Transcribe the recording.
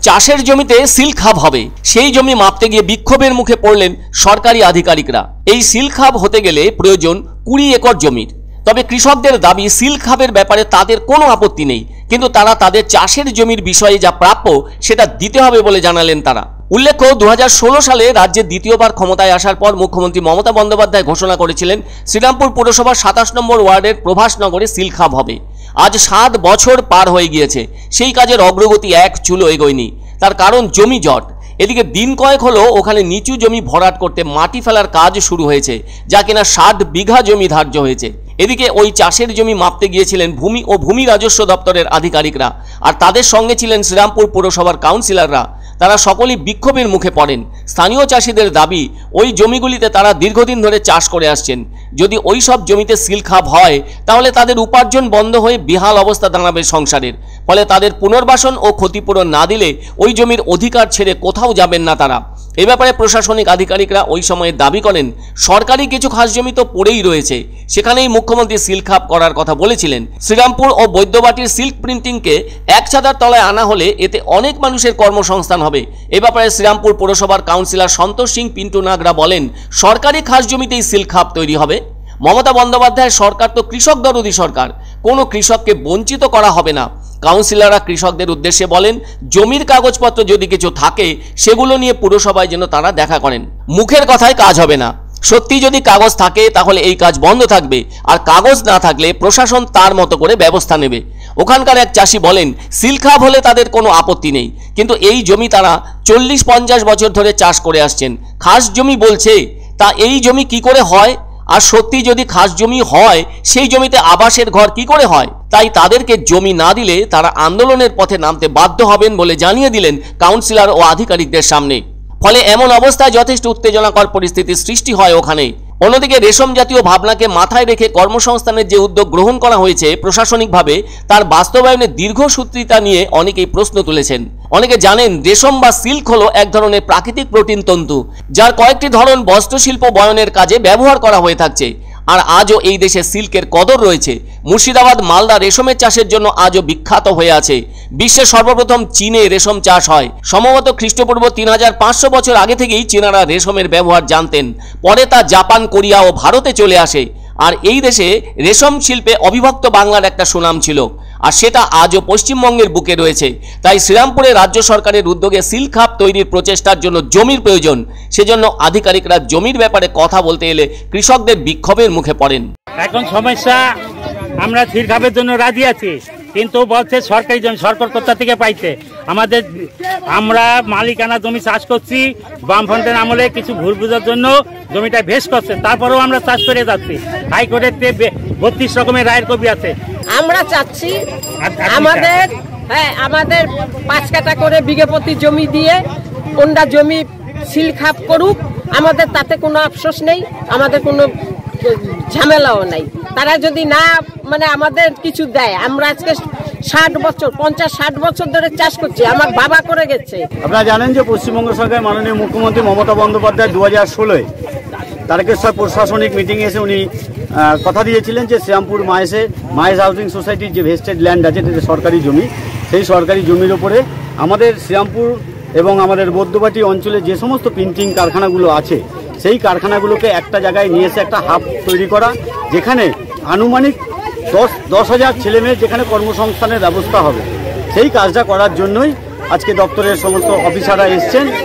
চাষের জমিতে সিল খাপ হবে, সেই জমি মাপতে গিয়ে বিক্ষোভের মুখে পড়লেন সরকারি আধিকারিকরা। এই সিল খাপ হতে গেলে প্রয়োজন 20 একর জমির। তবে কৃষকদের দাবি সিল খাপের ব্যাপারে তাদের কোনো আপত্তি নেই, কিন্তু তারা তাদের চাষের জমির বিষয়ে যা প্রাপ্য সেটা দিতে হবে বলে জানালেন তারা। উল্লেখ্য, 2016 সালে রাজ্যে দ্বিতীয়বার ক্ষমতায় আসার পর মুখ্যমন্ত্রী মমতা বন্দ্যোপাধ্যায় ঘোষণা করেছিলেন শ্রীরামপুর পুরসভার 27 নম্বর ওয়ার্ডের প্রভাসনগরে সিল খাপ হবে। আজ 7 বছর পার হয়ে গিয়েছে, সেই কাজের অগ্রগতি এক চুলো এগোয়নি। তার কারণ জমি জট। এদিকে দিন কয়েক হলো ওখানে নিচু জমি ভরাট করতে মাটি ফেলার কাজ শুরু হয়েছে, যা কিনা 60 বিঘা জমি ধার্য হয়েছে। এদিকে ওই চাষের জমি মাপতে গিয়েছিলেন ভূমি ও ভূমি রাজস্ব দপ্তরের আধিকারিকরা, আর তাদের সঙ্গে ছিলেন শ্রীরামপুর পৌরসভার কাউন্সিলররা। তারা সকলেই বিক্ষোভের মুখে পড়েন। স্থানীয় চাষিদের দাবি, ওই জমিগুলিতে তারা দীর্ঘদিন ধরে চাষ করে আসছেন। যদি ওই সব জমিতে সিল খাপ হয় তাহলে তাদের উপার্জন বন্ধ হয়ে বেহাল অবস্থা দাঁড়াবে সংসারের। ফলে তাদের পুনর্বাসন ও ক্ষতিপূরণ না দিলে ওই জমির অধিকার ছেড়ে কোথাও যাবেন না তারা। এ ব্যাপারে প্রশাসনিক আধিকারিকরা ওই সময়ে দাবি করেন, সরকারি কিছু খাস জমি তো পড়েই রয়েছে, সেখানেই মুখ্যমন্ত্রী সিল খাপ করার কথা বলেছিলেন। শ্রীরামপুর ও বৈদ্যবাটির সিল্ক প্রিন্টিংকে এক ছাতার তলায় আনা হলে এতে অনেক মানুষের কর্মসংস্থান হবে। এ ব্যাপারে শ্রীরামপুর পৌরসভার কাউন্সিলর সন্তোষ সিং পিন্টু নাগরা বলেন, সরকারি খাস জমিতেই সিল খাপ তৈরি হবে। মমতা বন্দ্যোপাধ্যায় সরকার তো কৃষক দরদি সরকার, কোনো কৃষককে বঞ্চিত করা হবে না। কাউন্সিলররা কৃষকদের উদ্দেশ্যে বলেন, জমির কাগজপত্র যদি কিছু থাকে সেগুলো নিয়ে পুরসভায় যেন তারা দেখা করেন। মুখের কথায় কাজ হবে না। সত্যি যদি কাগজ থাকে তাহলে এই কাজ বন্ধ থাকবে, আর কাগজ না থাকলে প্রশাসন তার মতো করে ব্যবস্থা নেবে। ওখানকার এক চাষি বলেন, সিল খাপ হলে তাদের কোনো আপত্তি নেই, কিন্তু এই জমি তারা 40-50 বছর ধরে চাষ করে আসছেন। খাস জমি বলছে, তা এই জমি কি করে হয়? আর সত্যি যদি খাস জমি হয় সেই জমিতে আবাসের ঘর কি করে হয়? তাই তাদেরকে জমি না দিলে তারা আন্দোলনের পথে নামতে বাধ্য হবেন বলে জানিয়ে দিলেন কাউন্সিলর ও আধিকারিকদের সামনে। ফলে এমন অবস্থায় যথেষ্ট উত্তেজনাকর পরিস্থিতির সৃষ্টি হয় ওখানে। অন্যদিকে রেশম জাতীয় ভাবনাকে মাথায় রেখে কর্মসংস্থানের যে উদ্যোগ গ্রহণ করা হয়েছে প্রশাসনিকভাবে, তার বাস্তবায়নের দীর্ঘসূত্রিতা নিয়ে অনেকেই প্রশ্ন তুলেছেন। অনেকে জানেন, রেশম বা সিল্ক হলো এক ধরনের প্রাকৃতিক প্রোটিন তন্তু, যার কয়েকটি ধরন বস্ত্রশিল্প বয়নের কাজে ব্যবহার করা হয়ে থাকছে। আর আজও এই দেশে সিল্কের কদর রয়েছে। মুর্শিদাবাদ, মালদা রেশমের চাষের জন্য আজও বিখ্যাত হয়ে আছে। বিশ্বের সর্বপ্রথম চীনে রেশম চাষ হয়। সম্ভবত খ্রিস্টপূর্ব 3500 বছর আগে থেকেই চীনারা রেশমের ব্যবহার জানতেন। পরে তা জাপান, কোরিয়া ও ভারতে চলে আসে। আর এই দেশে রেশম শিল্পে অবিভক্ত বাংলার একটা সুনাম ছিল, আর সেটা আজও পশ্চিমবঙ্গের বুকে রয়েছে। তাই শ্রীরামপুরে রাজ্য সরকারের উদ্যোগে সিল্ক খাপ তৈরির প্রচেষ্টার জন্য জমির প্রয়োজন। সেজন্য আধিকারিকরা জমির ব্যাপারে কথা বলতে এলে কৃষকদের বিক্ষোভের মুখে পড়েন। এখন সমস্যা, আমরা সিল খাপের জন্য রাজি আছি, কিন্তু বলছে সরকারি জমি সরকার কোথা থেকে পাইছে। আমরা মালিকানা জমি চাষ করছি, বামফ্রন্টের আমলে কিছু ভুল বুঝার জন্য জমিটা ভেস করছে, তারপরেও আমরা চাষ করে যাচ্ছি। হাইকোর্টের 32 রকমের রায়ের কপি আছে। আমরা চাচ্ছি আমাদের 5 কাঠা করে বিঘে প্রতি জমি দিয়ে কোনটা জমি সিল খাপ করুক, আমাদের তাতে কোনো আফসোস নেই, আমাদের কোনো ঝামেলাও নাই। তারা যদি না আমাদের কিছু দেয়, আমরা আজকে 50-60 বছর ধরে চাষ করছি, আমার বাবা করে গেছে। আপনারা জানেন যে পশ্চিমবঙ্গ সরকার মাননীয় মুখ্যমন্ত্রী মমতা বন্দ্যোপাধ্যায় 2016 তারকেশ্বর প্রশাসনিক মিটিংয়ে এসে উনি কথা দিয়েছিলেন যে শ্রীরামপুর মাহেশ হাউজিং সোসাইটির যে ভেস্টেড ল্যান্ড আছে, যেটা সরকারি জমি, সেই সরকারি জমির ওপরে আমাদের শ্রীরামপুর এবং আমাদের বৈদ্যবাটি অঞ্চলে যে সমস্ত প্রিন্টিং কারখানাগুলো আছে, সেই কারখানাগুলোকে একটা জায়গায় নিয়ে এসে একটা হাব তৈরি করা, যেখানে আনুমানিক 10,000 ছেলেমেয়ের যেখানে কর্মসংস্থানের ব্যবস্থা হবে। সেই কাজটা করার জন্যই আজকে দপ্তরের সমস্ত অফিসাররা এসছেন।